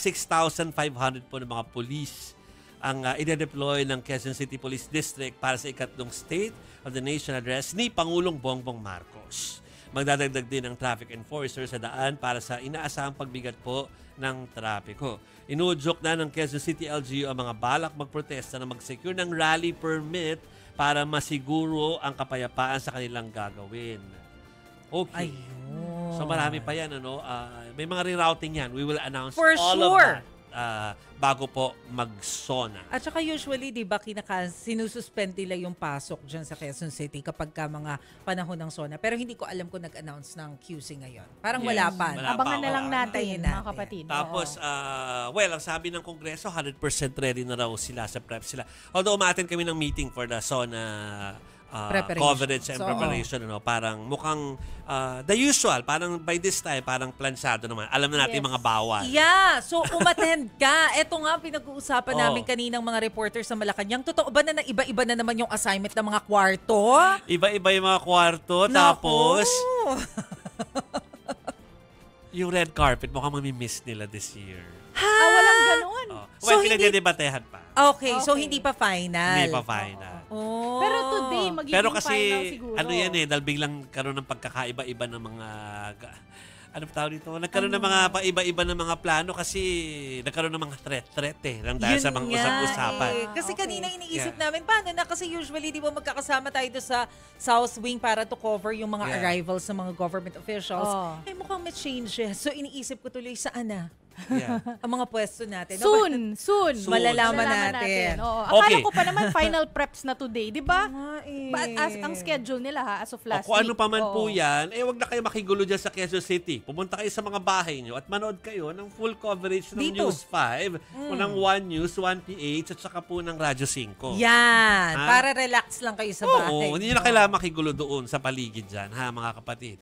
6,500 po ng mga police ang ide-deploy ng Quezon City Police District para sa ikatlong State of the Nation Address ni Pangulong Bongbong Marcos. Magdadagdag din ang traffic enforcer sa daan para sa inaasahang pagbigat po ng trapiko. Inuudyok na ng Quezon City LGU ang mga balak magprotesta na mag-secure ng rally permit para masiguro ang kapayapaan sa kanilang gagawin. Okay. Ayun. So marami pa yan, ano? May mga rerouting yan. We will announce For all sure. of that bago po mag-SONA. At saka usually, di ba, sinususpend nila yung pasok dyan sa Quezon City kapag ka mga panahon ng SONA. Pero hindi ko alam kung nag-announce ng QC ngayon. Parang wala pa. Wala Abangan pa, na lang wala. natin, mga kapatid. Tapos, ang sabi ng Kongreso, 100% ready na raw sila sa prep sila. Although, umaattend kami ng meeting for the SONA coverage and preparation, parang mukhang the usual, parang by this time, parang plansado naman. Alam na natin mga bawal. Yeah, so umattend ka. Ito nga pinag-uusapan namin kaninang mga reporters sa Malacanang. Totoo ba na iba-iba na naman yung assignment ng mga kwarto? Iba-iba yung mga kwarto, tapos yung red carpet, mukhang mamimiss nila this year. Walang ganun. Well, pinagdedebatehan pa. Okay, so hindi pa final. Hindi pa final. Oh. Pero today, magiging Pero kasi, final siguro. ano yan dahil biglang karoon ng pagkakaiba-iba ng mga, ano pa tawag dito? Nagkaroon ng mga paiba-iba ng mga plano kasi nagkaroon ng mga threat dahil sa mga usap-usapan. Kasi kanina iniisip namin, paano na? Kasi usually, di ba magkakasama tayo doon sa South Wing para to cover yung mga arrivals ng mga government officials. Eh, mukhang may changes. So, iniisip ko tuloy, saan na? Ang mga pwesto natin. Soon. Malalaman natin. Akala ko pa naman final preps na today, di ba? As ang schedule nila as of last kung week. ano pa man po yan, wag na kayo makigulo dyan sa Quezon City. Pumunta kayo sa mga bahay nyo at manood kayo ng full coverage ng Dito. News 5, o ng One News, 1PH, at saka po ng Radyo 5. Yan. Para relax lang kayo sa bahay. Oo, hindi nyo na kailangan makigulo doon sa paligid dyan, ha, mga kapatid.